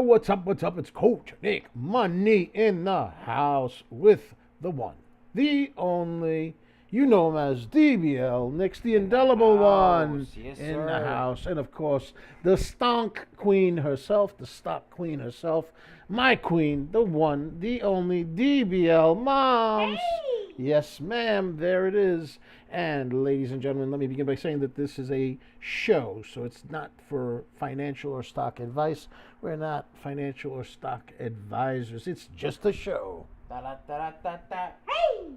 what's up? What's up? It's Coach Nick Money in the house with the one, the only. You know him as DBL. Nick's the indelible one Yes, in the sir. house. And of course, the stonk queen herself, the stock queen herself, my queen, the one, the only DBL Moms. Hey! Yes, ma'am, there it is. And ladies and gentlemen, let me begin by saying that this is a show, so it's not for financial or stock advice. We're not financial or stock advisors. It's just a show. Da-da-da-da-da-da. Hey!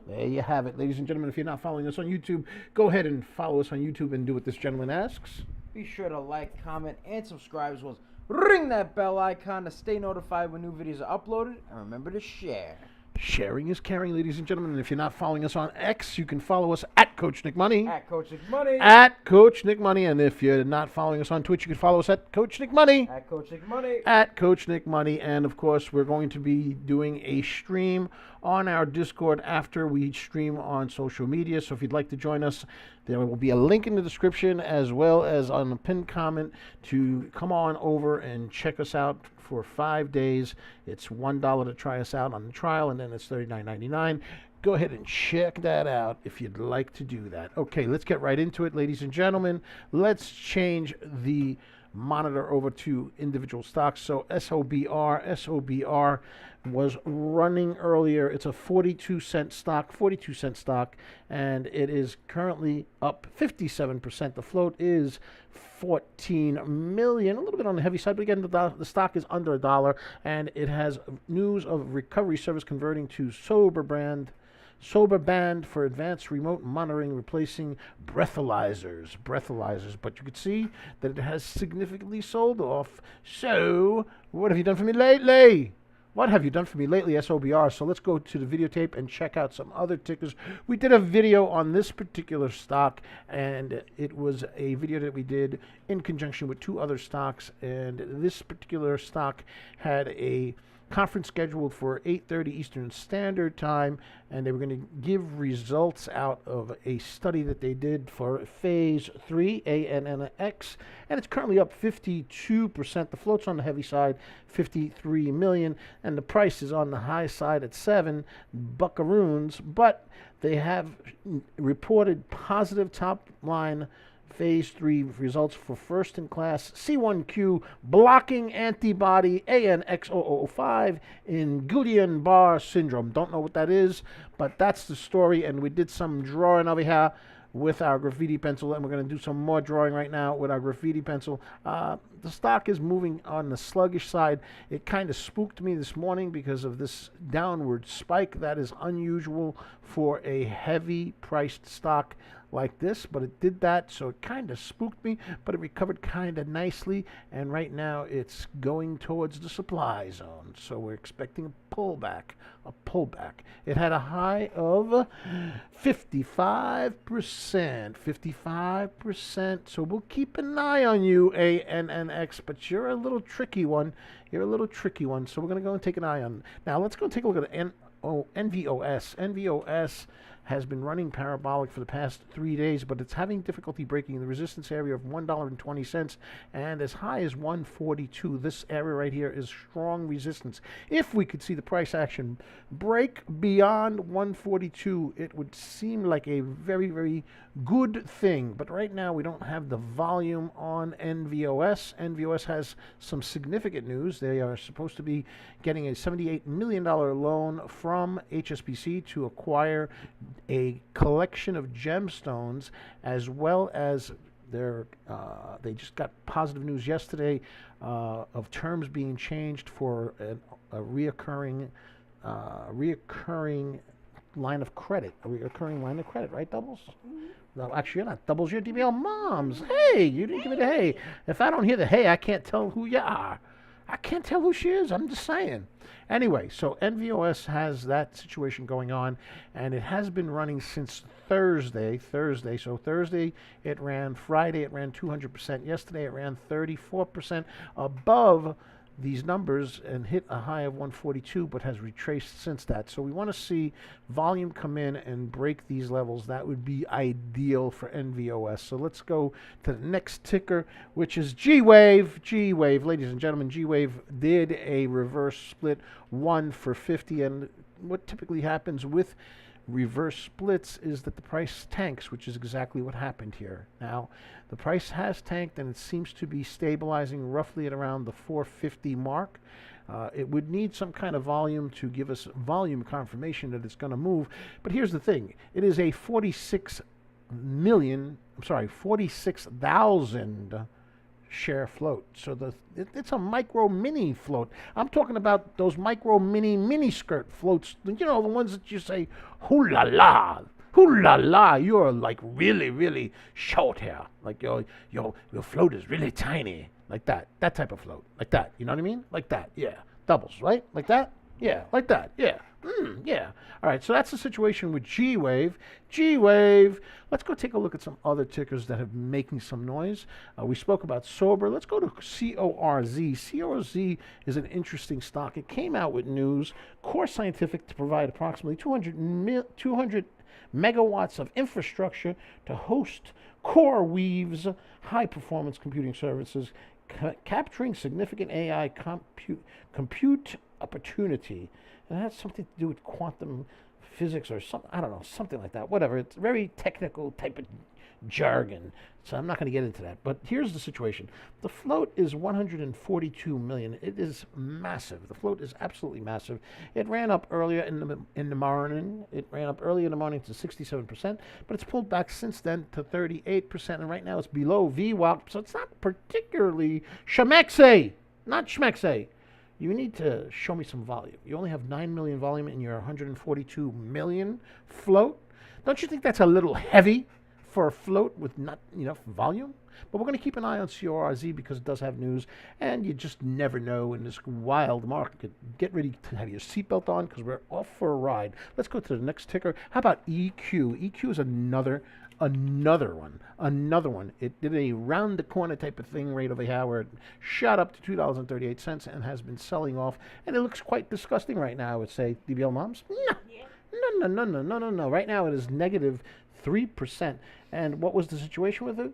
There you have it, ladies and gentlemen. If you're not following us on YouTube, go ahead and follow us on YouTube and do what this gentleman asks. Be sure to like, comment, and subscribe as well as ring that bell icon to stay notified when new videos are uploaded. And remember to share. Sharing is caring, ladies and gentlemen. And if you're not following us on X, you can follow us at Coach Nick Money. At Coach Nick Money. At Coach Nick Money. And if you're not following us on Twitch, you can follow us at Coach Nick Money. At Coach Nick Money. At Coach Nick Money. And of course, we're going to be doing a stream on our Discord after we stream on social media. So if you'd like to join us, there will be a link in the description as well as on the pinned comment to come on over and check us out for 5 days. It's $1 to try us out on the trial, and then it's $39.99. Go ahead and check that out if you'd like to do that. Okay, let's get right into it, ladies and gentlemen. Let's change the monitor over to individual stocks. So SOBR was running earlier. It's a 42-cent stock, and it is currently up 57%. The float is 14 million, a little bit on the heavy side, but again, the stock is under $1, and it has news of recovery service converting to sober band for advanced remote monitoring, replacing breathalyzers. But you can see that it has significantly sold off. So, what have you done for me lately? What have you done for me lately, SOBR? So let's go to the videotape and check out some other tickers. We did a video on this particular stock, and it was a video that we did in conjunction with two other stocks. And this particular stock had a conference scheduled for 8:30 Eastern Standard Time, and they were going to give results out of a study that they did for phase 3 ANNX, and it's currently up 52%. The float's on the heavy side, 53 million, and the price is on the high side at 7 buckaroons, but they have reported positive top line Phase 3 results for first-in-class C1q blocking antibody ANX005 in Guillain-Barré syndrome. Don't know what that is, but that's the story, and we did some drawing over here with our graffiti pencil, and we're going to do some more drawing right now with our graffiti pencil. The stock is moving on the sluggish side. It kind of spooked me this morning because of this downward spike. That is unusual for a heavy-priced stock like this, but it did that, so it kind of spooked me, but it recovered kind of nicely, and right now it's going towards the supply zone, so we're expecting a pullback. It had a high of 55%, so we'll keep an eye on you, ANNX, but you're a little tricky one, so we're going to go and take an eye on. Now let's go and take a look at NVOS. NVOS has been running parabolic for the past 3 days, but it's having difficulty breaking the resistance area of $1.20 and as high as 142. This area right here is strong resistance. If we could see the price action break beyond 142, it would seem like a very, very good thing. But right now we don't have the volume on NVOS. NVOS has some significant news. They are supposed to be getting a $78 million loan from HSBC to acquire a collection of gemstones, as well as they just got positive news yesterday of terms being changed for a reoccurring line of credit. Right, Doubles? No, actually, you're not Doubles. You're DBL Moms. Hey, you didn't give me the hey. If I don't hear the hey, I can't tell who you are. I can't tell who she is. I'm just saying. Anyway, so NVOS has that situation going on, and it has been running since Thursday. So Thursday it ran, Friday it ran 200%, yesterday it ran 34% above these numbers and hit a high of 142, but has retraced since that. So we want to see volume come in and break these levels. That would be ideal for NVOS. So let's go to the next ticker, which is GWAV. GWAV, ladies and gentlemen, GWAV did a reverse split 1 for 50, and what typically happens with reverse splits is that the price tanks, which is exactly what happened here. Now, the price has tanked and it seems to be stabilizing roughly at around the 450 mark. It would need some kind of volume to give us volume confirmation that it's going to move. But here's the thing. It is a 46,000 share float. So it's a micro mini float. I'm talking about those micro mini skirt floats. You know, the ones that you say, hoo la la, you're like really short here. Like your float is really tiny. Like that type of float. Like that. You know what I mean? Like that. Yeah. Doubles, right? Like that? Yeah. Like that. Yeah. Yeah. All right, so that's the situation with GWAV. GWAV. Let's go take a look at some other tickers that have been making some noise. We spoke about Sober. Let's go to CORZ. CORZ is an interesting stock. It came out with news. Core Scientific to provide approximately 200 megawatts of infrastructure to host CoreWeave's high-performance computing services, capturing significant AI compute opportunity. And it has something to do with quantum physics or something, I don't know, something like that. Whatever. It's very technical type of jargon. So I'm not going to get into that. But here's the situation. The float is 142 million. It is massive. The float is absolutely massive. It ran up earlier in the morning. It ran up early in the morning to 67%, but it's pulled back since then to 38%. And right now it's below VWAP. So it's not particularly schmexy. Not schmexy. You need to show me some volume. You only have 9 million volume in your 142 million float. Don't you think that's a little heavy for a float with not enough volume? But we're going to keep an eye on CORZ because it does have news, and you just never know in this wild market. Get ready to have your seatbelt on because we're off for a ride. Let's go to the next ticker. How about EQ? EQ is another one. It did a round the corner type of thing right over here where it shot up to $2.38 and has been selling off, and it looks quite disgusting right now, I would say. DBL moms? No. Right now it is negative 3%. And what was the situation with it?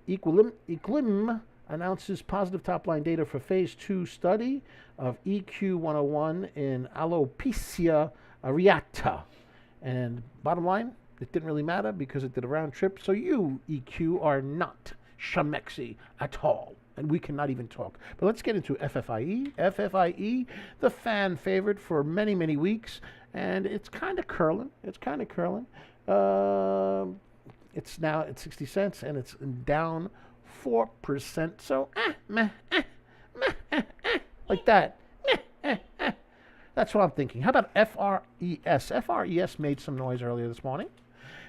Equilibrium announces positive top-line data for phase 2 study of EQ101 in alopecia areata. And bottom line, it didn't really matter because it did a round trip. So you, EQ, are not schmexy at all. And we cannot even talk. But let's get into FFIE. FFIE, the fan favorite for many, many weeks. And it's kind of curling. It's now at 60 cents, and it's down 4%. So, like that. That's what I'm thinking. How about FRES? FRES made some noise earlier this morning.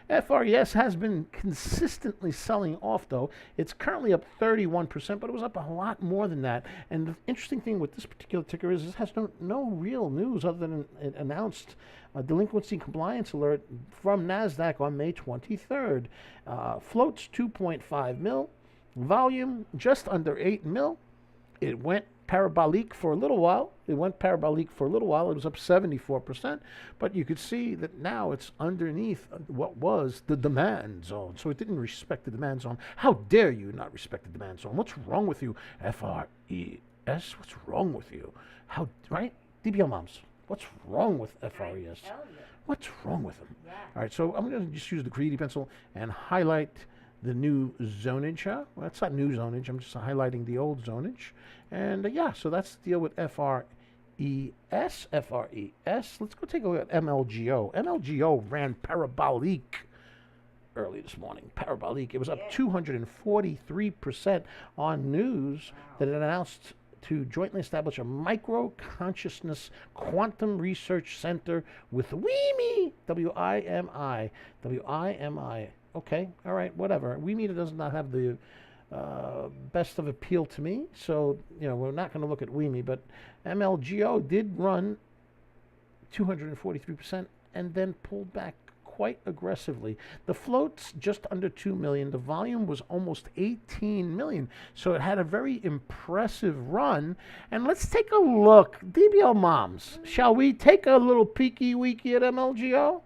FRES has been consistently selling off, though. It's currently up 31%, but it was up a lot more than that. And the interesting thing with this particular ticker is it has no real news other than it announced a delinquency compliance alert from NASDAQ on May 23rd. Floats 2.5 mil. Volume just under 8 mil. It went parabolic for a little while. It was up 74%, but you could see that now it's underneath what was the demand zone. So it didn't respect the demand zone. How dare you not respect the demand zone? What's wrong with you, FRES? What's wrong with you? Right? DBL moms, what's wrong with FRES? What's wrong with them? Yeah. All right, so I'm going to just use the greedy pencil and highlight the new zonage. Well, that's not new zonage. I'm just highlighting the old zonage. And so that's the deal with FRES. Let's go take a look at MLGO. MLGO ran parabolic early this morning. Parabolic. It was up 243% on news that it announced to jointly establish a micro-consciousness quantum research center with WIMI. W-I-M-I. Okay, all right, whatever. WIMI does not have the best of appeal to me, so we're not going to look at WIMI, but MLGO did run 243% and then pulled back quite aggressively. The float's just under 2 million. The volume was almost 18 million. So it had a very impressive run. And let's take a look. DBL moms, shall we take a little peeky weeky at MLGO?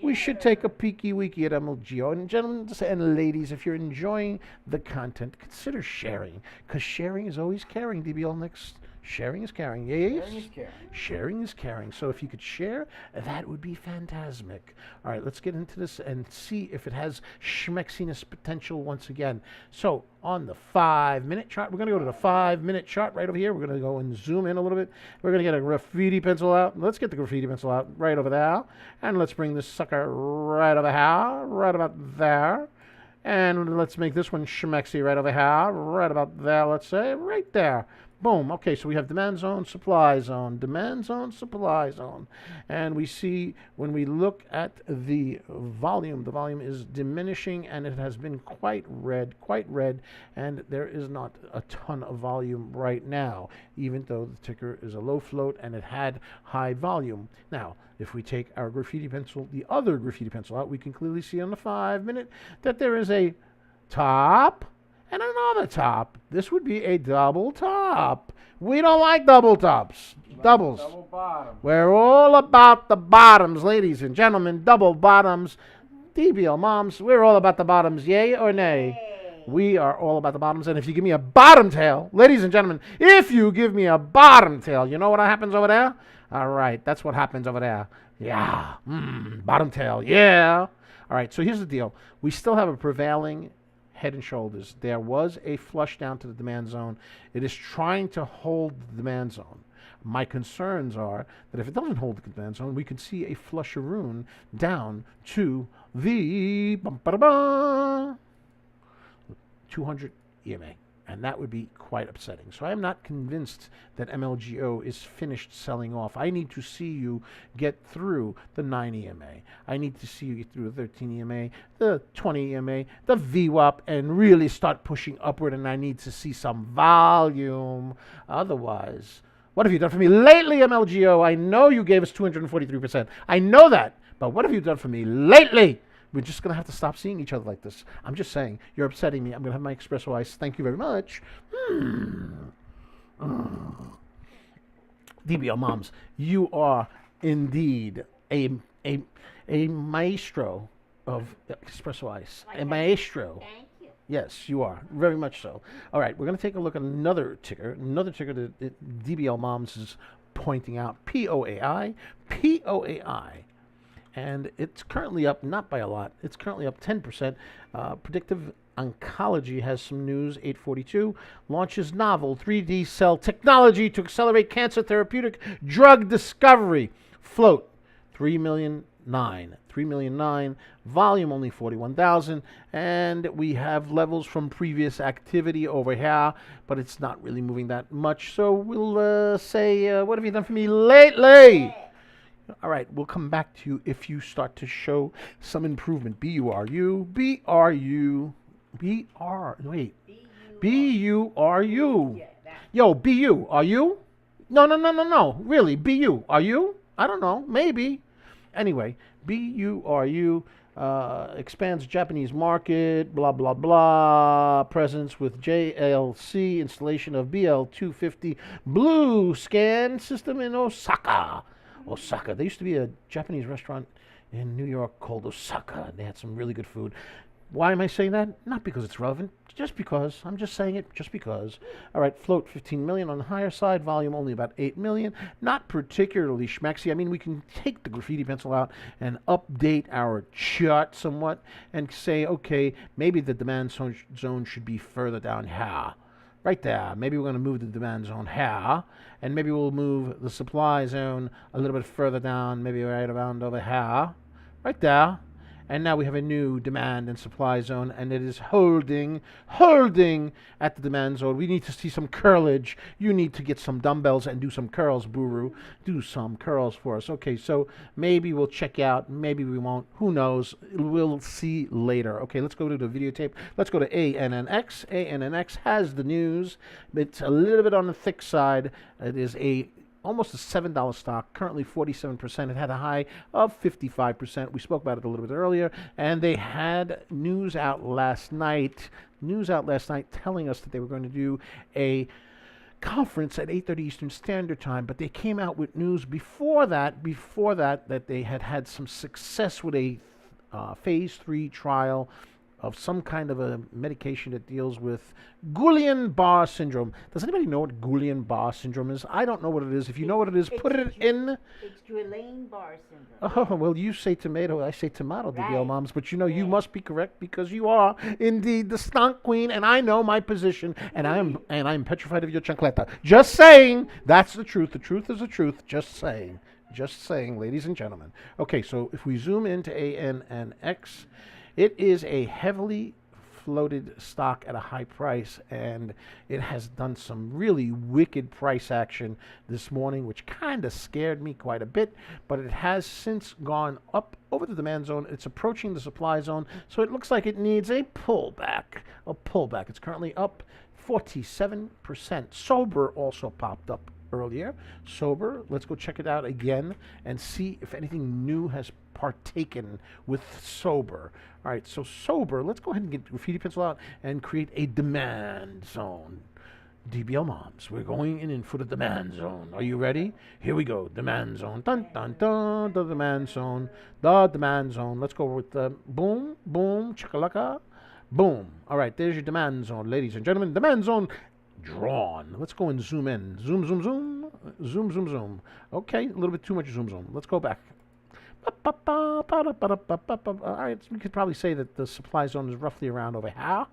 We should take a peeky weeky at MLGO. And gentlemen and ladies, if you're enjoying the content, consider sharing, because sharing is always caring. DBL next. Sharing is caring. Yes? Sharing is caring. Sharing is caring. So if you could share, that would be fantastic. All right, let's get into this and see if it has schmexiness potential once again. So on the 5-minute chart, we're going to go to the 5-minute chart right over here. We're going to go and zoom in a little bit. We're going to get a graffiti pencil out. Let's get the graffiti pencil out right over there. And let's bring this sucker right over here, right about there. And let's make this one schmexy right over here, right about there, let's say, right there. Boom. Okay, so we have demand zone, supply zone, demand zone, supply zone. And we see when we look at the volume is diminishing, and it has been quite red, and there is not a ton of volume right now, even though the ticker is a low float and it had high volume. Now, if we take our graffiti pencil, the other graffiti pencil out, we can clearly see on the 5-minute that there is a top and another top. This would be a double top. We don't like double tops. Doubles. Double bottom. We're all about the bottoms, ladies and gentlemen. Double bottoms. DBL moms, we're all about the bottoms. Yay or nay? Yay. We are all about the bottoms. And if you give me a bottom tail, ladies and gentlemen, if you give me a bottom tail, you know what happens over there? All right, that's what happens over there. Yeah. Bottom tail. Yeah. All right, so here's the deal. We still have a prevailing Head and Shoulders. There was a flush down to the demand zone. It is trying to hold the demand zone. My concerns are that if it doesn't hold the demand zone, we could see a flusheroon down to the 200 EMA. And that would be quite upsetting. So I am not convinced that MLGO is finished selling off. I need to see you get through the 9 EMA. I need to see you get through the 13 EMA, the 20 EMA, the VWAP, and really start pushing upward. And I need to see some volume. Otherwise, what have you done for me lately, MLGO? I know you gave us 243%. I know that. But what have you done for me lately? We're just going to have to stop seeing each other like this. I'm just saying, you're upsetting me. I'm going to have my espresso ice. Thank you very much. DBL moms, you are indeed a maestro of espresso ice. Like A maestro. Thank you. Yes, you are. Very much so. All right, we're going to take a look at another ticker that DBL moms is pointing out. POAI. And it's currently up, not by a lot, it's currently up 10%. Predictive Oncology has some news. 842 launches novel 3D cell technology to accelerate cancer therapeutic drug discovery. Float 3,000,009. Volume only 41,000. And we have levels from previous activity over here, but it's not really moving that much. So we'll say, what have you done for me lately? Yeah. All right, we'll come back to you if you start to show some improvement. Wait. B-U-R. B-U-R-U. Yeah, that. Yo, B-U, are you? No. Really, B-U, are you? I don't know, maybe. Anyway, B-U-R-U expands Japanese market, blah, blah, blah. Presence with JLC, installation of BL250 Blue Scan system in Osaka. There used to be a Japanese restaurant in New York called Osaka. They had some really good food. Why am I saying that? Not because it's relevant, just because. I'm just saying it just because. All right, float 15 million on the higher side, volume only about 8 million. Not particularly schmexy. I mean, we can take the graffiti pencil out and update our chart somewhat and say, okay, maybe the demand zone should be further down here. Right there. Maybe we're going to move the demand zone here, and maybe we'll move the supply zone a little bit further down, maybe right around over here. Right there. And now we have a new demand and supply zone, and it is holding at the demand zone. We need to see some curlage. You need to get some dumbbells and do some curls, Buru. Do some curls for us. Okay, so maybe we'll check out. Maybe we won't. Who knows? We'll see later. Okay, let's go to the videotape. Let's go to ANNX. ANNX has the news. It's a little bit on the thick side. It is a almost a $7 stock, currently 47%. It had a high of 55%. We spoke about it a little bit earlier, and they had news out last night telling us that they were going to do a conference at 8:30 Eastern Standard Time, but they came out with news before that that they had some success with a phase 3 trial of some kind of a medication that deals with Guillain-Barré syndrome. Does anybody know what Guillain-Barré syndrome is? I don't know what it is. If you know what it is, put it in. It's Guillain-Barré syndrome. Oh, well, you say tomato, I say tomato, Right. DBL moms, but you know, you Yeah. must be correct because you are indeed the stonk queen, and I know my position, and I'm petrified of your chancleta. Just saying, that's the truth. The truth is the truth. Just saying, ladies and gentlemen. Okay, so if we zoom into ANNX, it is a heavily floated stock at a high price, and it has done some really wicked price action this morning, which kind of scared me quite a bit, but it has since gone up over the demand zone. It's approaching the supply zone, so it looks like it needs a pullback. It's currently up 47%. Sober also popped up earlier. Sober, let's go check it out again and see if anything new has partaken with Sober. All right, so Sober, let's go ahead and get graffiti pencil out and create a demand zone. DBL moms, we're going in for the demand zone. Are you ready? Here we go. Demand zone. Dun dun dun. The demand zone. The demand zone. Let's go with the boom, boom, chakalaka, boom. All right, there's your demand zone, ladies and gentlemen. Demand zone drawn. Let's go and zoom in. Zoom, zoom, zoom. Zoom, zoom, zoom. Okay, a little bit too much zoom, zoom. Let's go back. All right, we could probably say that the supply zone is roughly around over here.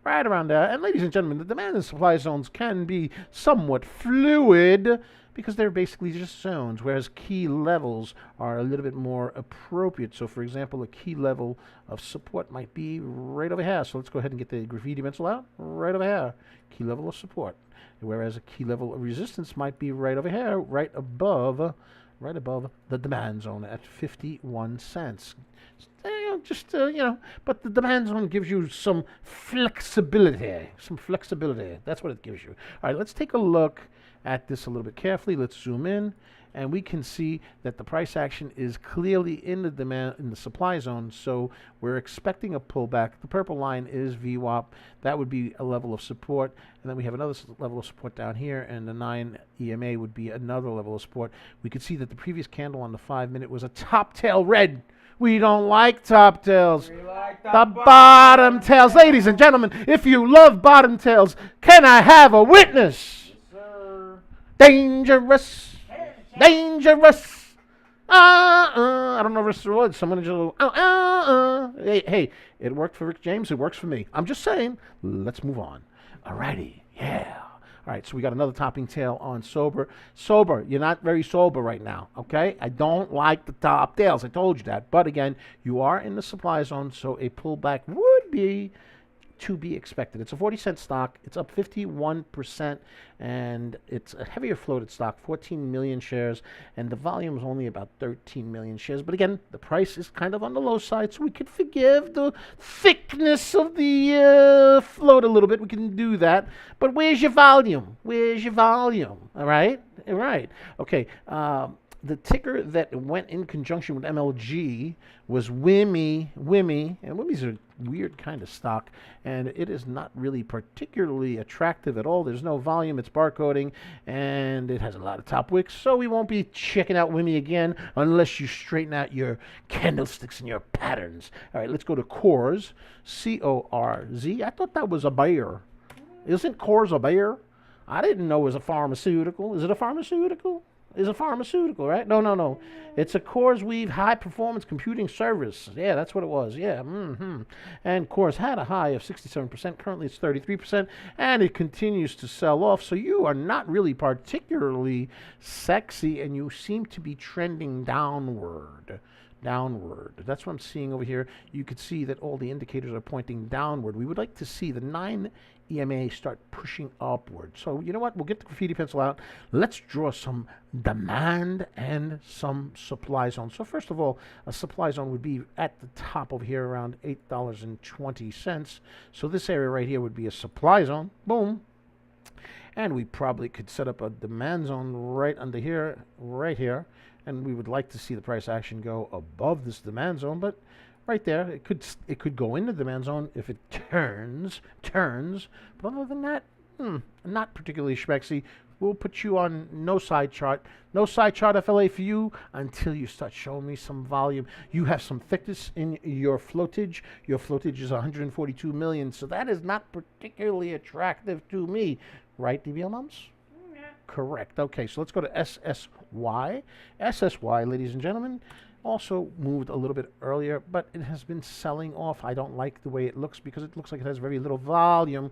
Right around there. And ladies and gentlemen, the demand and supply zones can be somewhat fluid because they're basically just zones, whereas key levels are a little bit more appropriate. So, for example, a key level of support might be right over here. So let's go ahead and get the graffiti pencil out. Right over here. Key level of support. Whereas a key level of resistance might be right over here, right above the demand zone at 51 cents. But the demand zone gives you some flexibility. That's what it gives you. All right, let's take a look at this a little bit carefully. Let's zoom in, and we can see that the price action is clearly in the supply zone. So we're expecting a pullback. The purple line is VWAP. That would be a level of support, and then we have another level of support down here, and the 9 EMA would be another level of support. We could see that the previous candle on the 5-minute was a top tail red. We don't like top tails. We like The bottom tails. Ladies and gentlemen, if you love bottom tails, can I have a witness? Sir. Dangerous. Dangerous. I don't know if it's what. Someone just Hey, it worked for Rick James. It works for me. I'm just saying. Let's move on. Alrighty. Yeah. All right, so we got another topping tail on Sober. Sober, you're not very sober right now, okay? I don't like the top tails. I told you that. But again, you are in the supply zone, so a pullback would be to be expected. It's a 40-cent stock. It's up 51%, and it's a heavier floated stock, 14 million shares, and the volume is only about 13 million shares. But again, the price is kind of on the low side, so we could forgive the thickness of the float a little bit. We can do that. But where's your volume? All right? All right. Okay. The ticker that went in conjunction with MLG was WIMI, and WIMI's a weird kind of stock, and it is not really particularly attractive at all. There's no volume, it's barcoding, and it has a lot of top wicks, so we won't be checking out WIMI again unless you straighten out your candlesticks and your patterns. All right, let's go to CORZ, C-O-R-Z. I thought that was a bear. Isn't CORZ a bear? I didn't know it was a pharmaceutical. Is it a pharmaceutical? Is a pharmaceutical, right? No. It's a CORZ high performance computing service. Yeah, that's what it was. Yeah. And CORZ had a high of 67%. Currently it's 33%, and it continues to sell off. So you are not really particularly sexy, and you seem to be trending downward. That's what I'm seeing over here. You could see that all the indicators are pointing downward. We would like to see the 9 EMA start pushing upward. So you know what? We'll get the graffiti pencil out. Let's draw some demand and some supply zone. So first of all, a supply zone would be at the top over here around $8.20. So this area right here would be a supply zone. Boom. And we probably could set up a demand zone right under here, right here. And we would like to see the price action go above this demand zone, but right there, it could go into the demand zone if it turns. But other than that, not particularly schmexy. We'll put you on no side chart FLA for you until you start showing me some volume. You have some thickness in your floatage. Your floatage is 142 million, so that is not particularly attractive to me, right, DBL moms? Correct. Okay, so let's go to SSY. SSY, ladies and gentlemen, also moved a little bit earlier, but it has been selling off. I don't like the way it looks because it looks like it has very little volume,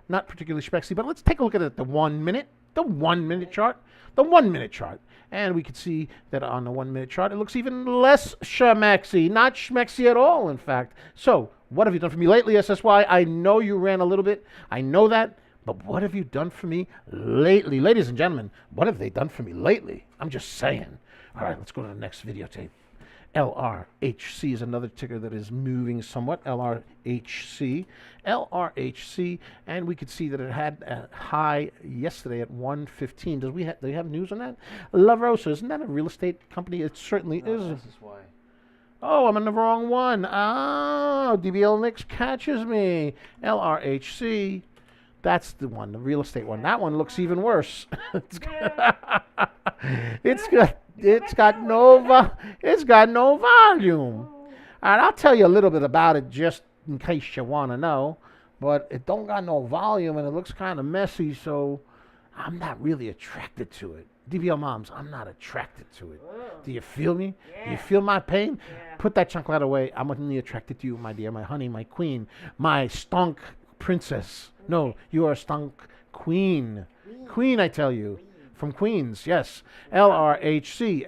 not particularly spexy. But let's take a look at it, the 1 minute chart, and we can see that on the 1 minute chart, it looks even less schmexy, not schmexy at all, in fact. So what have you done for me lately, SSY? I know you ran a little bit. I know that. But what have you done for me lately? Ladies and gentlemen, what have they done for me lately? I'm just saying. All right, let's go to the next videotape. LRHC is another ticker that is moving somewhat. LRHC, and we could see that it had a high yesterday at 115. Do they have news on that? La Rosa, isn't that a real estate company? It certainly is. This is why. Oh, I'm on the wrong one. Oh, DBL Nix catches me. LRHC. That's the one, the real estate one. That one looks even worse. it's got no volume. And I'll tell you a little bit about it just in case you want to know. But it don't got no volume and it looks kind of messy, so I'm not really attracted to it. DBL moms, I'm not attracted to it. Do you feel me? Yeah. Do you feel my pain? Yeah. Put that chocolate away. I'm only attracted to you, my dear, my honey, my queen, my stunk princess. No, you are a stunk queen. Queen, I tell you. From Queens, yes. LRHC,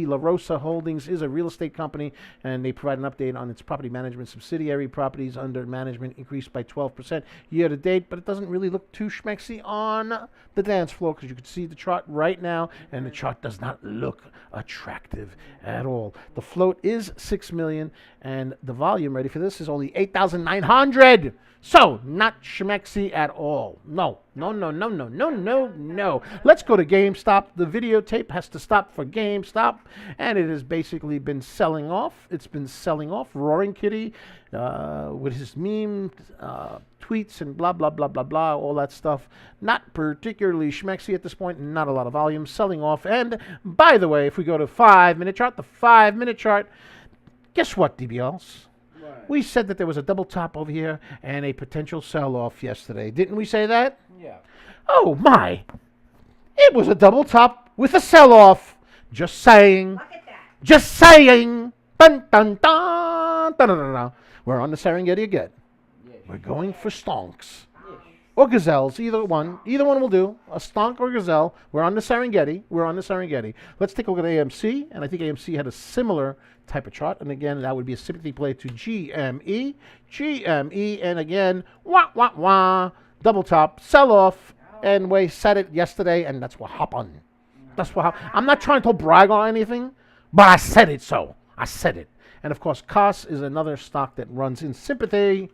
La Rosa Holdings is a real estate company, and they provide an update on its property management subsidiary. Properties under management increased by 12% year to date, but it doesn't really look too schmexy on the dance floor because you can see the chart right now, and the chart does not look attractive at all. The float is 6 million, and the volume, ready for this, is only 8,900. So, not schmexy at all. No. Let's go to GameStop. The videotape has to stop for GameStop, and it has basically been selling off. It's been selling off. Roaring Kitty with his meme tweets and blah, blah, blah, blah, blah, all that stuff. Not particularly schmexy at this point. Not a lot of volume. Selling off. And, by the way, if we go to 5-minute chart, the 5-minute chart, guess what, DBLs? We said that there was a double top over here and a potential sell-off yesterday. Didn't we say that? Yeah. Oh, my. It was a double top with a sell-off. Just saying. Look at that. Just saying. Dun, dun, dun, dun, dun, dun, dun. We're on the Serengeti again. Yes. We're going for stonks. Yes. Or gazelles, either one. Either one will do. A stonk or gazelle. We're on the Serengeti. Let's take a look at AMC, and I think AMC had a similar type of chart, and again, that would be a sympathy play to GME, and again, double top, sell off, and we said it yesterday, and that's what happened. I'm not trying to brag on anything, but I said it so. I said it. And of course, COS is another stock that runs in sympathy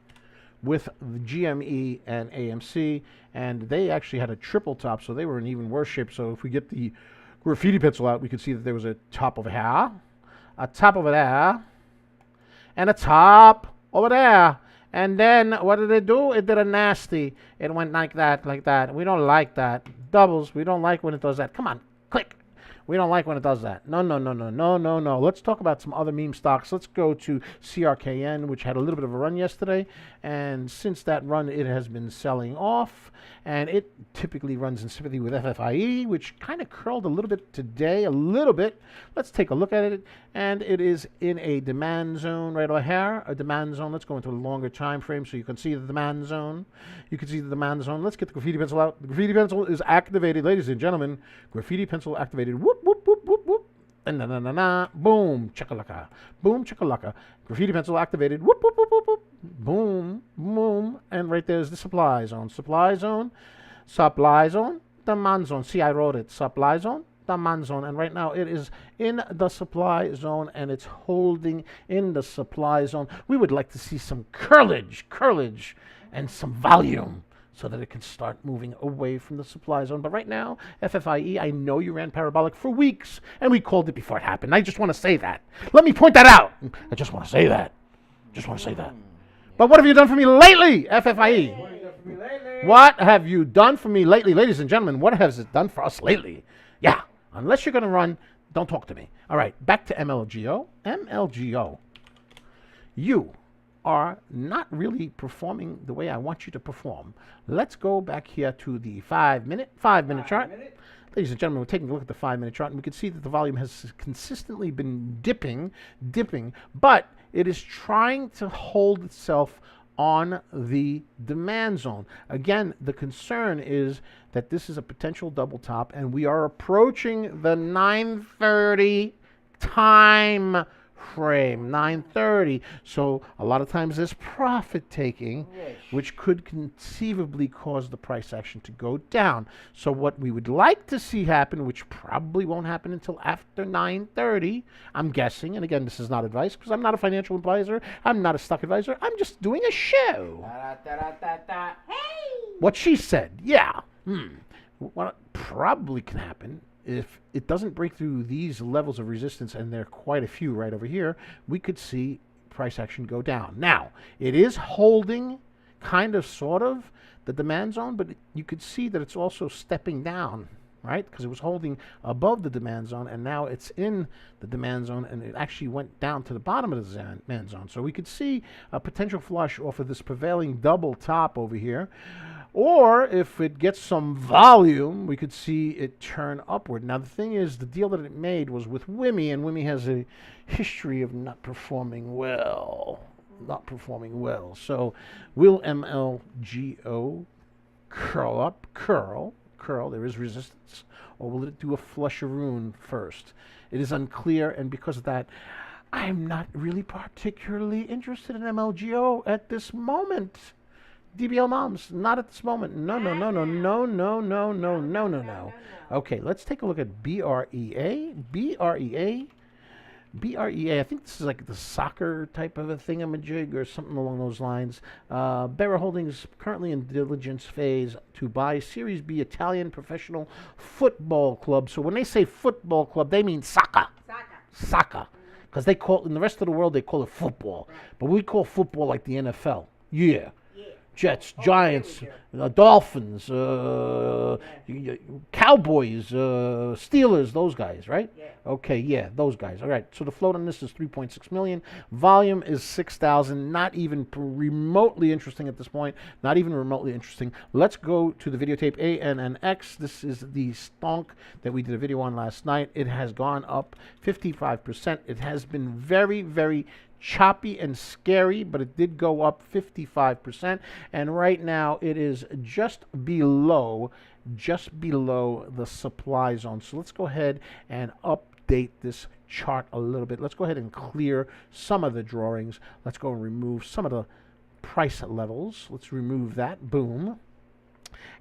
with the GME and AMC, and they actually had a triple top, so they were in even worse shape. So if we get the graffiti pencil out, we can see that there was a top over here, a top over there, and a top over there. And then what did it do? It did a nasty. It went like that, like that. We don't like that. Doubles, we don't like when it does that. Come on, click. We don't like when it does that. No. Let's talk about some other meme stocks. Let's go to CRKN, which had a little bit of a run yesterday. And since that run, it has been selling off. And it typically runs in sympathy with FFIE, which kind of curled a little bit today, a little bit. Let's take a look at it. And it is in a demand zone right over here, a demand zone. Let's go into a longer time frame so you can see the demand zone. Let's get the graffiti pencil out. The graffiti pencil is activated, ladies and gentlemen. Graffiti pencil activated. Whoop, whoop, whoop, whoop, whoop. And boom, chakalaka. Boom, chakalaka. Graffiti pencil activated. Whoop, whoop, whoop, whoop, whoop. Boom, boom. And right there's the supply zone. Supply zone, demand zone. See, I wrote it. Supply zone, demand zone. And right now it is in the supply zone, and it's holding in the supply zone. We would like to see some curlage, and some volume. so that it can start moving away from the supply zone. But right now, FFIE, I know you ran parabolic for weeks, and we called it before it happened. I just want to say that. Let me point that out. I just want to say that. Just want to say that. But what have you done for me lately, FFIE? What have you done for me lately? Ladies and gentlemen, what has it done for us lately? Yeah, unless you're going to run, don't talk to me. All right, back to MLGO. MLGO, you are not really performing the way I want you to perform. Let's go back here to the 5 minute chart. Ladies and gentlemen, we're taking a look at the 5 minute chart, and we can see that the volume has consistently been dipping, but it is trying to hold itself on the demand zone. Again, the concern is that this is a potential double top, and we are approaching the 9:30 time frame, 9:30. So a lot of times there's profit taking, which could conceivably cause the price action to go down. So what we would like to see happen, which probably won't happen until after 9:30, I'm guessing, and again, this is not advice because I'm not a financial advisor, I'm not a stock advisor, I'm just doing a show. Hey! What she said, yeah. What probably can happen, if it doesn't break through these levels of resistance, and there are quite a few right over here, we could see price action go down. Now, it is holding kind of, sort of, the demand zone, but you could see that it's also stepping down, right? Because it was holding above the demand zone, and now it's in the demand zone, and it actually went down to the bottom of the demand zone. So we could see a potential flush off of this prevailing double top over here. Or if it gets some volume, we could see it turn upward. Now, the thing is, the deal that it made was with WIMI, and WIMI has a history of not performing well. So will MLGO curl up, curl, there is resistance, or will it do a flusheroon first? It is unclear, and because of that, I'm not really particularly interested in MLGO at this moment. DBL moms, not at this moment. No. Okay, let's take a look at BREA. BREA, I think this is like the soccer type of a thingamajig or something along those lines. Bearer Holdings currently in diligence phase to buy Series B Italian Professional Football Club. So when they say football club, they mean soccer. Soccer. Because they call, in the rest of the world, they call it football. But we call football like the NFL. Yeah. Jets, Giants, Dolphins, Cowboys, Steelers, those guys, right? Yeah. Okay, yeah, those guys. All right, so the float on this is 3.6 million. Volume is 6,000. Not even remotely interesting at this point. Not even remotely interesting. Let's go to the videotape ANNX. This is the stonk that we did a video on last night. It has gone up 55%. It has been very, very choppy and scary, but it did go up 55%, and right now it is just below the supply zone. So let's go ahead and update this chart a little bit. Let's go ahead and clear some of the drawings. Let's go and remove some of the price levels. Let's remove that. Boom.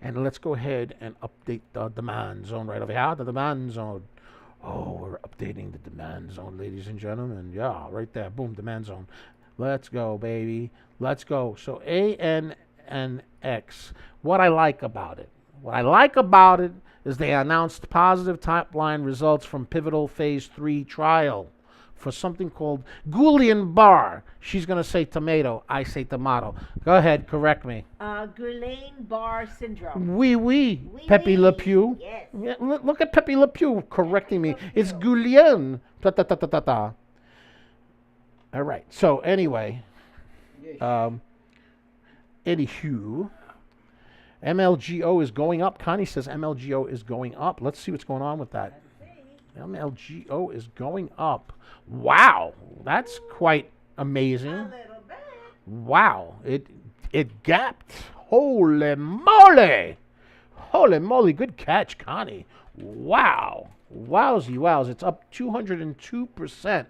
And let's go ahead and update the demand zone right over here. The demand zone. Oh, we're updating the demand zone, ladies and gentlemen. Yeah, right there. Boom, demand zone. Let's go, baby. Let's go. So ANNX, what I like about it is they announced positive top-line results from pivotal phase 3 trial for something called Guillain-Barré. She's going to say tomato. I say tomato. Go ahead, correct me. Guillain-Barré syndrome. Oui. Pepe Le Pew. Yes. Yeah, look at Pepe Le Pew correcting me. It's Guillain. Ta. All right. So anyway, anywho, MLGO is going up. Connie says MLGO is going up. Let's see what's going on with that. MLGO is going up. Wow, that's quite amazing. A little bit. Wow, it gapped. Holy moly! Holy moly, good catch, Connie. Wow. Wowzy. It's up 202%.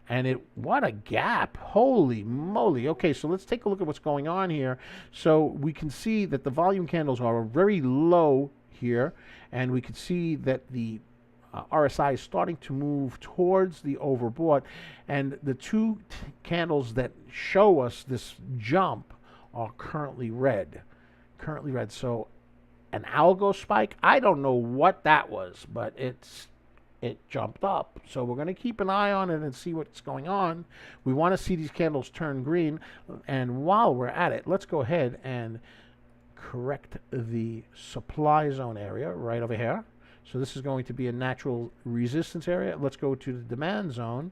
And what a gap. Holy moly. Okay, so let's take a look at what's going on here. So we can see that the volume candles are very low here. And we can see that the RSI is starting to move towards the overbought. And the two candles that show us this jump are currently red. currently red. So an algo spike, I don't know what that was, but it jumped up. So we're going to keep an eye on it and see what's going on. We want to see these candles turn green. And while we're at it, let's go ahead and correct the supply zone area right over here. So this is going to be a natural resistance area. Let's go to the demand zone.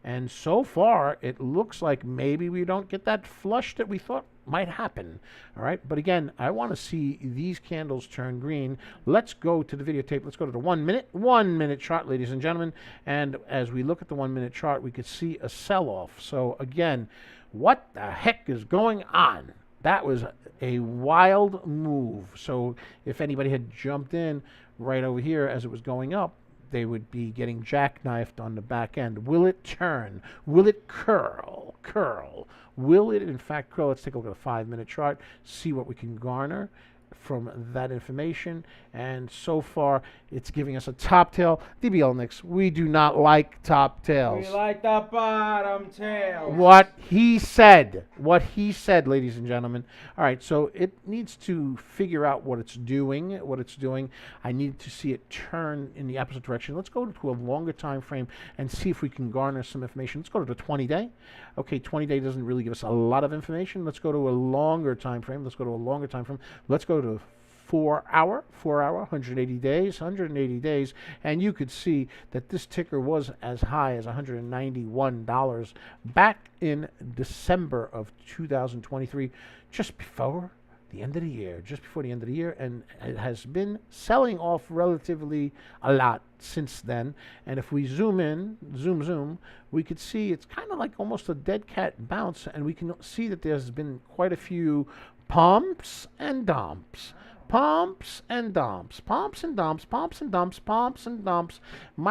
And so far, it looks like maybe we don't get that flush that we thought might happen. All right. But again, I want to see these candles turn green. Let's go to the videotape. Let's go to the 1 minute chart, ladies and gentlemen. And as we look at the 1 minute chart, we could see a sell-off. So again, what the heck is going on? That was a wild move. So if anybody had jumped in right over here as it was going up, they would be getting jackknifed on the back end. Will it turn? Will it curl? Will it in fact curl? Let's take a look at a 5 minute chart, see what we can garner from that information. And so far, it's giving us a top tail. DBLNX, we do not like top tails. We like the bottom tails. What he said, ladies and gentlemen. All right, so it needs to figure out what it's doing. I need to see it turn in the opposite direction. Let's go to a longer time frame and see if we can garner some information. Let's go to the 20-day. Okay, 20-day doesn't really give us a lot of information. Let's go to a longer time frame. Let's go to 4 hour, 180 days, and you could see that this ticker was as high as $191 back in December of 2023, just before the end of the year, and it has been selling off relatively a lot since then. And if we zoom in, we could see it's kind of like almost a dead cat bounce, and we can see that there's been quite a few pumps and dumps. My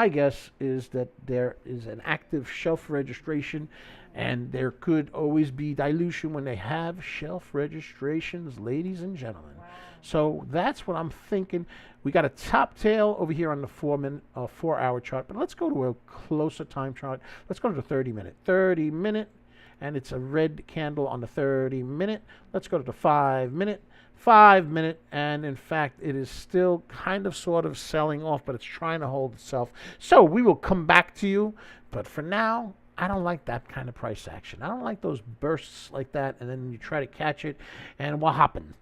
guess is that there is an active shelf registration, and there could always be dilution when they have shelf registrations, ladies and gentlemen. Wow. So that's what I'm thinking. We got a top tail over here on the 4 hour chart, but let's go to a closer time chart. Let's go to the 30 minute, and it's a red candle on the 30 minute. Let's go to the 5 minute, and in fact, it is still kind of sort of selling off, but it's trying to hold itself. So we will come back to you, but for now, I don't like that kind of price action. I don't like those bursts like that, and then you try to catch it, and what happened?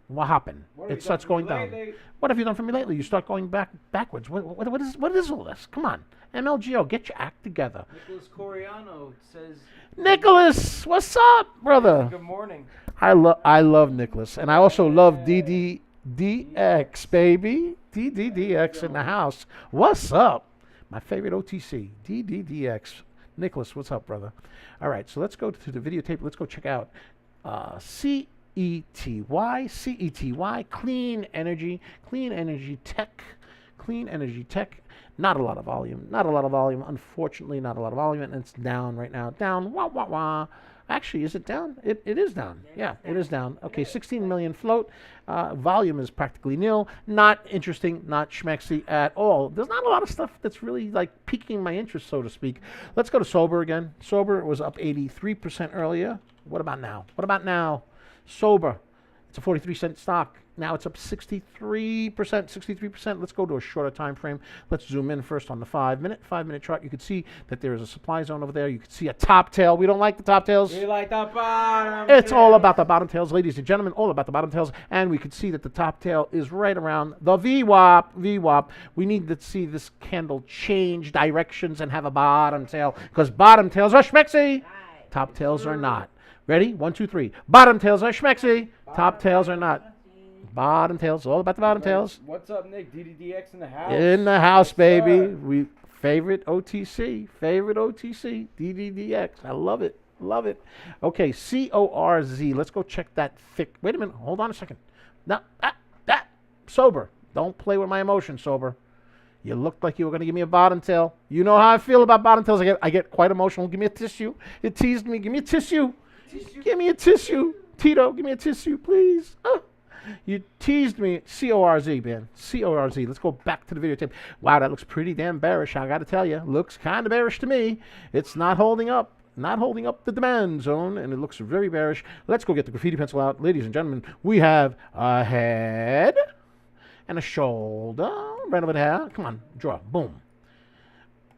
It starts going down. What have you done for me lately? You start going backwards. What is all this? Come on, MLGO, get your act together. Nicholas Coriano says. Nicholas, what's up, brother? Good morning. I love Nicholas, and I also love DDDX, baby. DDDX in the house. What's up? My favorite OTC, DDDX. Nicholas, what's up, brother? All right, so let's go to the videotape. Let's go check out CETY, Clean Energy Tech. Not a lot of volume. Unfortunately, not a lot of volume, and it's down right now. Down. Wah. Actually, is it down? It is down. Yeah, it is down. Okay, 16 million float. Volume is practically nil. Not interesting, not schmexy at all. There's not a lot of stuff that's really like piquing my interest, so to speak. Let's go to Sober again. Sober was up 83% earlier. What about now? Sober. It's a 43-cent stock. Now it's up 63%. Let's go to a shorter time frame. Let's zoom in first on the 5 minute chart. You can see that there is a supply zone over there. You can see a top tail. We don't like the top tails. We like the bottom It's tails. all about the bottom tails, ladies and gentlemen, all about the bottom tails. And we can see that the top tail is right around the VWAP. We need to see this candle change directions and have a bottom tail, because bottom tails are schmexy. Top tails are not. Ready? 1, 2, 3. Bottom tails are schmexy. Top tails are not. Bottom tails, all about the bottom tails. What's up, Nick? DDDX in the house. In the house, baby. We favorite OTC, DDDX. I love it. Okay, CORZ. Let's go check that thick. Wait a minute. Hold on a second. Now, Sober. Don't play with my emotions, Sober. You looked like you were going to give me a bottom tail. You know how I feel about bottom tails. I get quite emotional. Give me a tissue. It teased me. Give me a tissue. Give me a tissue. Tito, give me a tissue, please. You teased me. CORZ, man. CORZ. Let's go back to the videotape. Wow, that looks pretty damn bearish. I got to tell you. Looks kind of bearish to me. It's not holding up. not holding up the demand zone, and it looks very bearish. Let's go get the graffiti pencil out. Ladies and gentlemen, we have a head and a shoulder right over there. Come on, draw. Boom.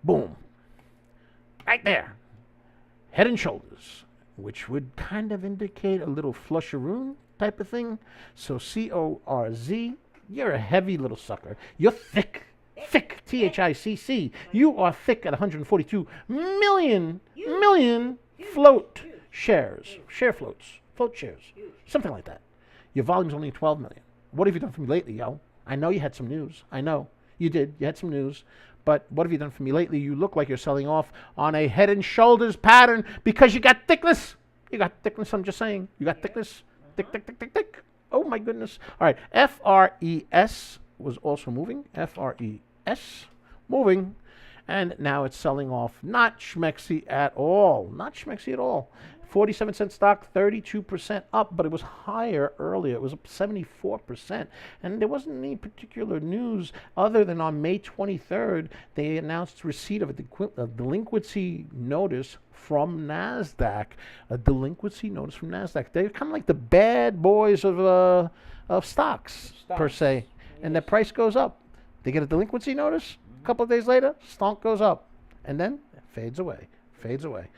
Boom. Right there. Head and shoulders, which would kind of indicate a little flusheroon type of thing. So CORZ, you're a heavy little sucker. You're thick. Thick, THICC. You are thick at 142 million float shares. Share floats. Float shares. Something like that. Your volume's only 12 million. What have you done for me lately, yo? I know you had some news. I know. You did. You had some news. But what have you done for me lately? You look like you're selling off on a head and shoulders pattern because you got thickness. You got thickness, I'm just saying. You got thickness. Thick, thick, thick, thick, thick. Oh, my goodness. All right. FRES was also moving. FRES moving. And now it's selling off. Not schmexy at all. Not schmexy at all. 47-cent stock, 32% up, but it was higher earlier. It was up 74%. And there wasn't any particular news other than on May 23rd, they announced receipt of a delinquency notice from NASDAQ. A delinquency notice from NASDAQ. They're kind of like the bad boys of stocks, per se. And the price goes up. They get a delinquency notice. A couple of days later, stonk goes up. And then it fades away. Fades away.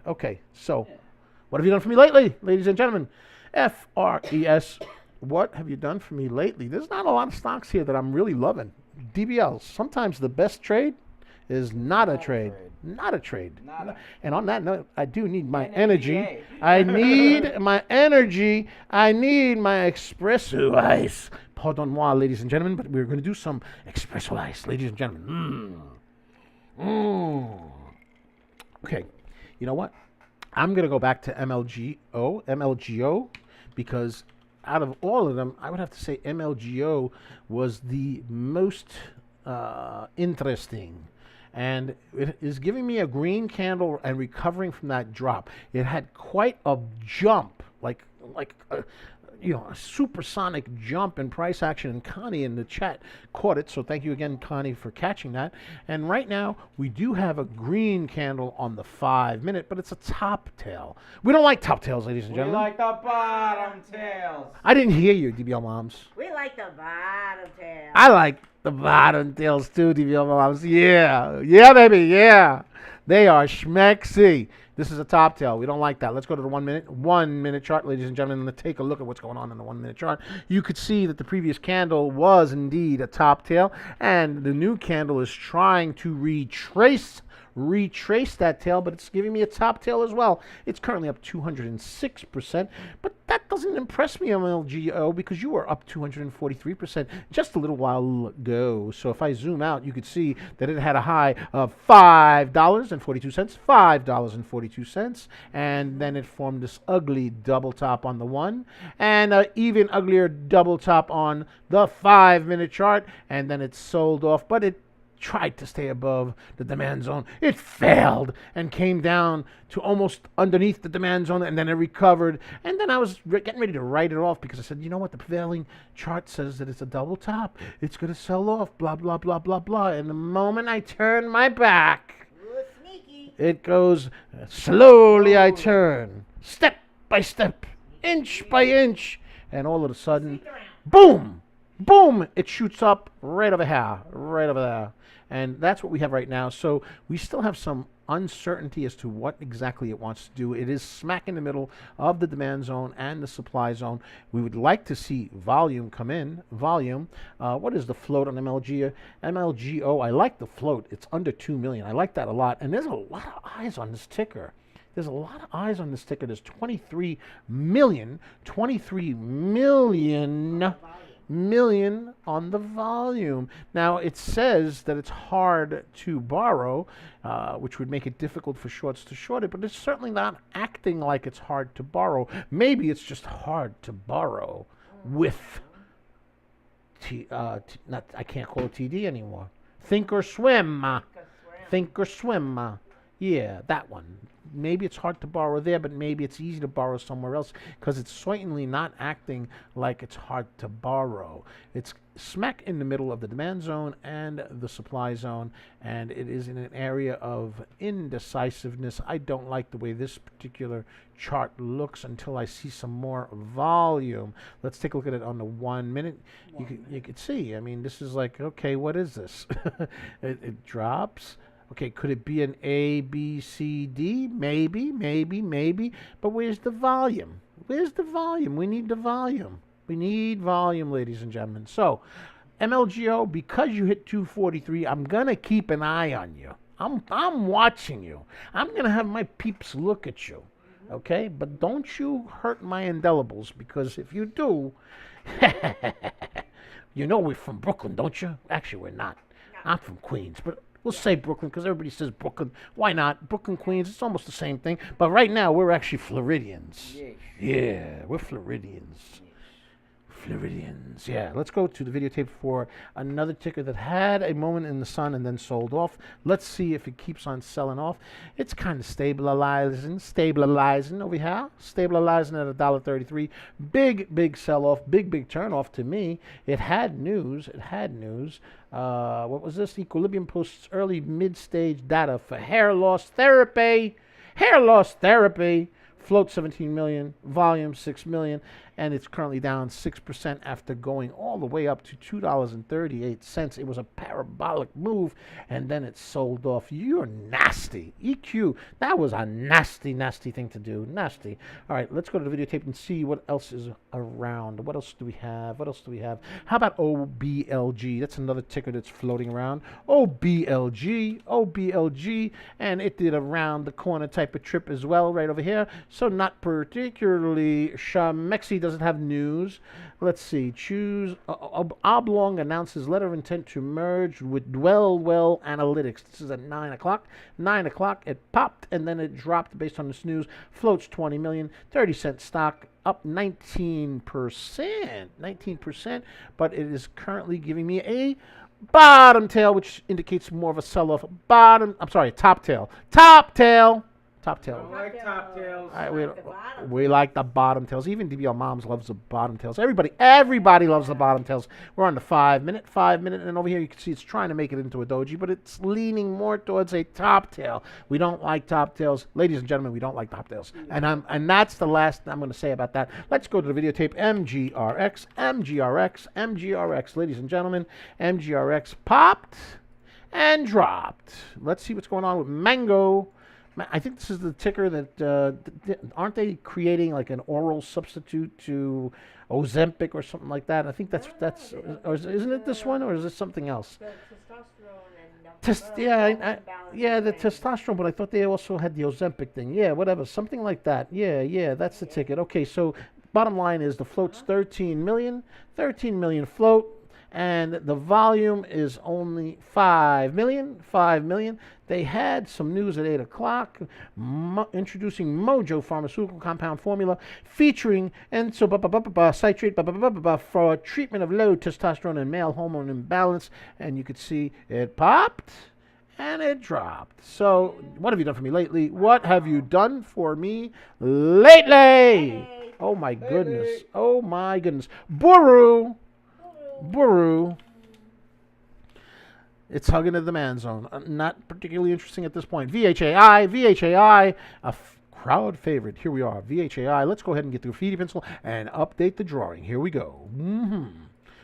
Okay, so what have you done for me lately, ladies and gentlemen? FRES, what have you done for me lately? There's not a lot of stocks here that I'm really loving. DBLs, sometimes the best trade is not a trade. Not a trade. And on that note, I do need my energy. I need my energy. I need my espresso ice. Pardon moi, ladies and gentlemen, but we're going to do some espresso ice, ladies and gentlemen. Okay, you know what? I'm going to go back to MLGO, because out of all of them, I would have to say MLGO was the most interesting. And it is giving me a green candle and recovering from that drop. It had quite a jump, like a supersonic jump in price action, and Connie in the chat caught it, so thank you again, Connie, for catching that. And right now, we do have a green candle on the 5-minute, but it's a top tail. We don't like top tails, ladies and gentlemen. We like the bottom tails. I didn't hear you, DBL moms. We like the bottom tail. I like the bottom tails too, DBL moms. Yeah, baby, yeah. They are schmexy. This is a top tail. We don't like that. Let's go to the 1 minute chart, ladies and gentlemen, and take a look at what's going on in the 1 minute chart. You could see that the previous candle was indeed a top tail, and the new candle is trying to retrace that tail, but it's giving me a top tail as well. It's currently up 206%, but that doesn't impress me, MLGO, because you were up 243% just a little while ago. So if I zoom out, you could see that it had a high of $5.42, and then it formed this ugly double top on the 1, and an even uglier double top on the 5-minute chart, and then it sold off, but it tried to stay above the demand zone. It failed and came down to almost underneath the demand zone, and then it recovered. And then I was getting ready to write it off because I said, you know what, the prevailing chart says that it's a double top. It's going to sell off, blah, blah, blah, blah, blah. And the moment I turn my back, Ooh, sneaky. it goes slowly. I turn step by step, inch by inch, and all of a sudden, boom, boom, it shoots up right over here, right over there. And that's what we have right now. So we still have some uncertainty as to what exactly it wants to do. It is smack in the middle of the demand zone and the supply zone. We would like to see volume come in. Volume. What is the float on MLGO? I like the float. It's under 2 million. I like that a lot. And there's a lot of eyes on this ticker. There's a lot of eyes on this ticker. There's 23 million on the volume. Now, it says that it's hard to borrow, which would make it difficult for shorts to short it, but it's certainly not acting like it's hard to borrow. Maybe it's just hard to borrow with I can't call it TD anymore. Think or swim. Think or swim. Yeah, that one. maybe it's hard to borrow there, but maybe it's easy to borrow somewhere else because it's certainly not acting like it's hard to borrow. It's smack in the middle of the demand zone and the supply zone, and it is in an area of indecisiveness. I don't like the way this particular chart looks until I see some more volume. Let's take a look at it on the 1 minute. You could see, I mean, this is like, okay, what is this? It drops. Okay, could it be an A, B, C, D? Maybe, but where's the volume? Where's the volume? We need the volume. We need volume, ladies and gentlemen. So, MLGO, because you hit 243, I'm going to keep an eye on you. I'm watching you. I'm going to have my peeps look at you. Okay? But don't you hurt my indelibles, because if you do, you know we're from Brooklyn, don't you? Actually, we're not. I'm from Queens, but we'll say Brooklyn because everybody says Brooklyn. Why not? Brooklyn, Queens, it's almost the same thing. But right now, we're actually Floridians. Yes. Yeah, we're Floridians. Floridians. Yeah, let's go to the videotape for another ticker that had a moment in the sun and then sold off. Let's see if it keeps on selling off. It's kind of stabilizing over here. Stabilizing at $1.33. Big sell-off, big turn-off to me. It had news. What was this? Equilibrium posts early mid-stage data for hair loss therapy. Float 17 million, volume 6 million, and it's currently down 6% after going all the way up to $2.38. It was a parabolic move, and then it sold off. You're nasty. EQ, that was a nasty thing to do. Nasty. All right, let's go to the videotape and see what else is around. What else do we have? How about OBLG? That's another ticker that's floating around. OBLG, and it did a round the corner type of trip as well right over here. So not particularly shamexy, doesn't have news. Let's see. Oblong announces letter of intent to merge with Well Analytics. This is at 9 o'clock. 9 o'clock, it popped, and then it dropped based on this news. Floats 20 million, 30-cent stock, up 19%, but it is currently giving me a bottom tail, which indicates more of a sell-off. Top tail. I like top tails. All right, we like the bottom tails. Even DBL Moms loves the bottom tails. Everybody loves the bottom tails. We're on the 5 minute, and over here you can see it's trying to make it into a doji, but it's leaning more towards a top tail. We don't like top tails, ladies and gentlemen. We don't like top tails, and that's the last I'm going to say about that. Let's go to the videotape. MGRX, ladies and gentlemen. MGRX popped and dropped. Let's see what's going on with Mango. I think this is the ticker that, aren't they creating like an oral substitute to Ozempic or something like that? I think that's or isn't it this one, or is it something else? The testosterone and the testosterone, but I thought they also had the Ozempic thing. Yeah, whatever, something like that. Yeah, that's the ticket. Okay, so bottom line is the float's 13 million float. And the volume is only 5 million. They had some news at 8 o'clock, introducing Mojo pharmaceutical compound formula featuring citrate for treatment of low testosterone and male hormone imbalance. And you could see it popped and it dropped. So what have you done for me lately? Hey. Oh my goodness. Buru. It's hugging the demand zone. Not particularly interesting at this point. VHAI, a crowd favorite. Here we are, VHAI. Let's go ahead and get the graffiti pencil and update the drawing. Here we go.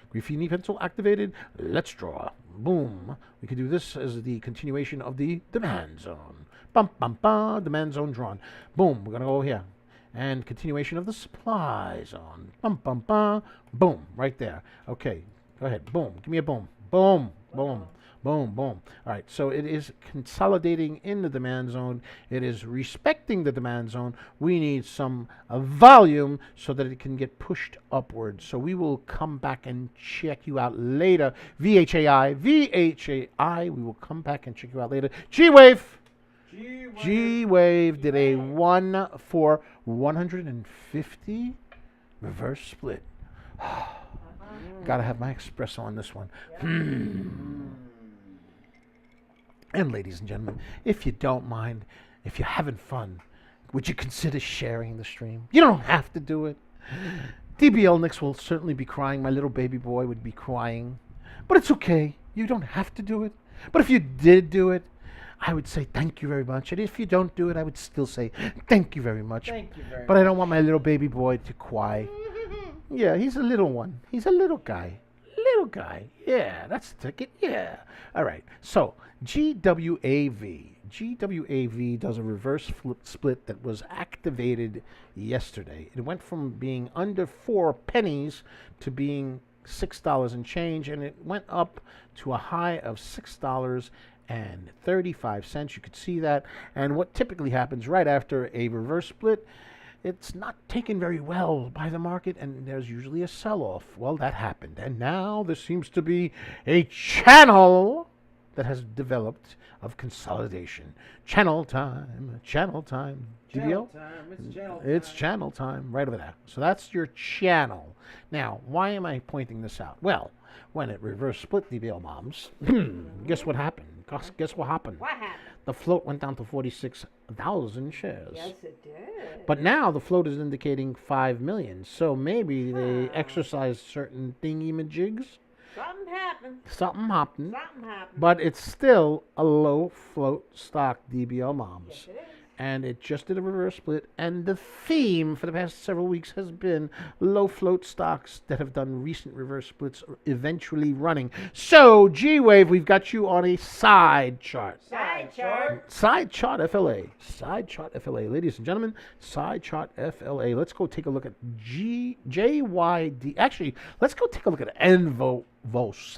Graffiti pencil activated. Let's draw. Boom. We can do this as the continuation of the demand zone. Demand zone drawn. Boom. We're going to go here. And continuation of the supply zone. Boom, right there. Okay, go ahead. Boom, give me a boom. Boom. All right, so it is consolidating in the demand zone. It is respecting the demand zone. We need some volume so that it can get pushed upwards. So we will come back and check you out later. VHAI, we will come back and check you out later. G-Wave did a 1 for 150 reverse split. Gotta have my espresso on this one. And ladies and gentlemen, if you don't mind, if you're having fun, would you consider sharing the stream? You don't have to do it. DBL Nix will certainly be crying. My little baby boy would be crying. But it's okay. You don't have to do it. But if you did do it, I would say thank you very much. And if you don't do it, I would still say thank you very much. Thank you very But much. I don't want my little baby boy to cry. Yeah, he's a little one. He's a little guy. Little guy. Yeah, that's the ticket. Yeah. All right. So, GWAV. GWAV does a reverse split that was activated yesterday. It went from being under 4 pennies to being $6 and change, and it went up to a high of $6.35. You could see that. And what typically happens right after a reverse split, it's not taken very well by the market, and there's usually a sell-off. Well, that happened, and now there seems to be a channel that has developed of consolidation. Channel time, channel time. Channel DBL? time. It's channel time. It's channel time, right over there. So that's your channel. Now, why am I pointing this out? Well, when it reverse split DBL moms, guess what happened? Guess what happened? What happened? The float went down to 46,000 shares. Yes, it did. But now the float is indicating 5 million. So maybe they exercised certain thingy-majigs. Something happened. Something happened. Something happened. But it's still a low float stock, DBL moms. Yes, it is. And it just did a reverse split. And the theme for the past several weeks has been low float stocks that have done recent reverse splits eventually running. So, G-Wave, we've got you on a side chart. Side chart. Side chart FLA. Side chart FLA. Ladies and gentlemen, side chart FLA. Let's go take a look at JYD. Actually, let's go take a look at NVOS.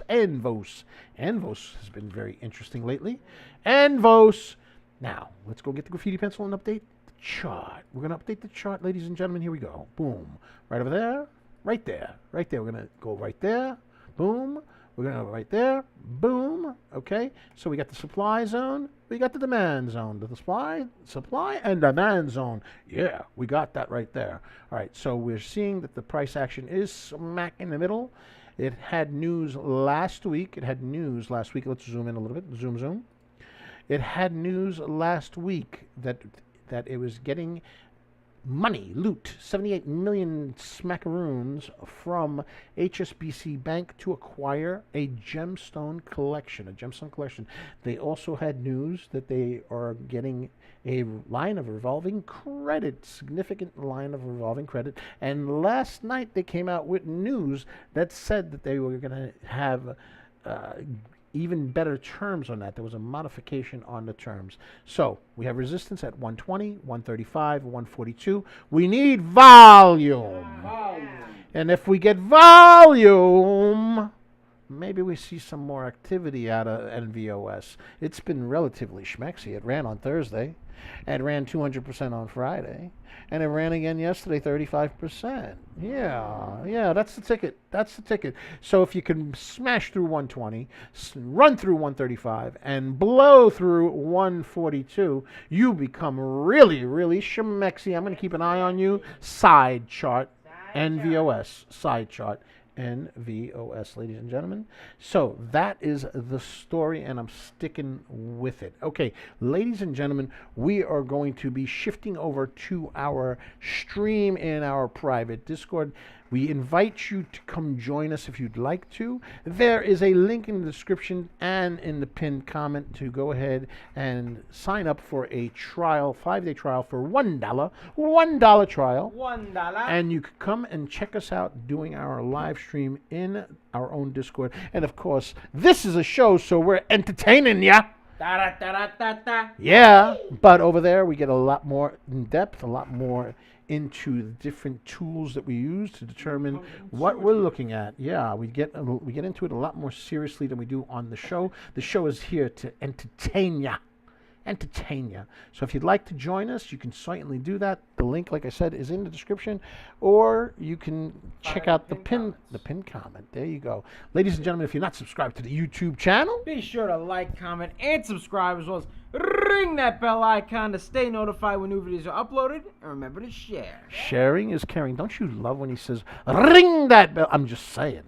NVOS. NVOS has been very interesting lately. NVOS. Now, let's go get the graffiti pencil and update the chart. We're going to update the chart, ladies and gentlemen. Here we go. Boom. Right over there. Right there. Right there. We're going to go right there. Boom. We're going to go right there. Boom. Okay. So we got the supply zone. We got the demand zone. The supply and demand zone. Yeah, we got that right there. All right. So we're seeing that the price action is smack in the middle. It had news last week. Let's zoom in a little bit. Zoom. It had news last week that it was getting money, loot, 78 million smackaroons from HSBC Bank to acquire a gemstone collection. They also had news that they are getting a line of revolving credit, significant line of revolving credit. And last night they came out with news that said that they were going to have even better terms on that. There was a modification on the terms. So we have resistance at 120, 135, 142. We need volume. And if we get volume, maybe we see some more activity out of NVOS. It's been relatively schmexy. It ran on Thursday. It ran 200% on Friday. And it ran again yesterday, 35%. Yeah, that's the ticket. So if you can smash through 120, run through 135, and blow through 142, you become really, really schmexy. I'm going to keep an eye on you. Side chart, NVOS. Side chart. NVOS, ladies and gentlemen. So that is the story, and I'm sticking with it. Okay, ladies and gentlemen, we are going to be shifting over to our stream in our private Discord. We invite you to come join us if you'd like to. There is a link in the description and in the pinned comment to go ahead and sign up for a trial, 5-day trial for $1. $1 trial. $1. And you could come and check us out doing our live stream in our own Discord. And of course, this is a show, so we're entertaining ya. Yeah, but over there we get a lot more in depth, a lot more into the different tools that we use to determine what we're looking at. Yeah, we get into it a lot more seriously than we do on the show. The show is here to entertain ya. So if you'd like to join us, you can certainly do that. The link, like I said, is in the description, or you can check out the pinned comment. There you go. Ladies and gentlemen, if you're not subscribed to the YouTube channel, be sure to like, comment, and subscribe, as well as ring that bell icon to stay notified when new videos are uploaded, and remember to share. Sharing is caring. Don't you love when he says, ring that bell? I'm just saying.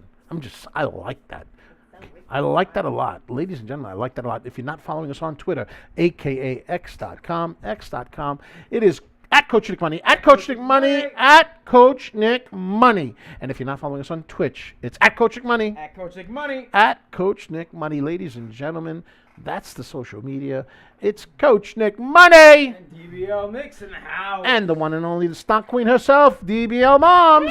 I like that. I like that a lot. Ladies and gentlemen, I like that a lot. If you're not following us on Twitter, aka x.com. It is at Coach Nick Money, at Coach Nick Money, at Coach Nick Money. And if you're not following us on Twitch, it's at Coach Nick Money. At Coach Nick Money. At Coach Nick Money. Ladies and gentlemen, that's the social media. It's Coach Nick Money. And DBL Nick's in the house. And the one and only the stock queen herself, DBL Moms.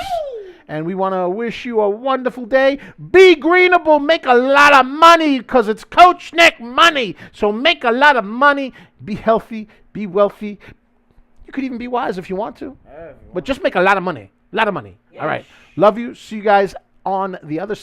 And we want to wish you a wonderful day. Be greenable. Make a lot of money because it's Coach Nick Money. So make a lot of money. Be healthy. Be wealthy. You could even be wise if you want to. But just make a lot of money. A lot of money. All right. Love you. See you guys on the other side.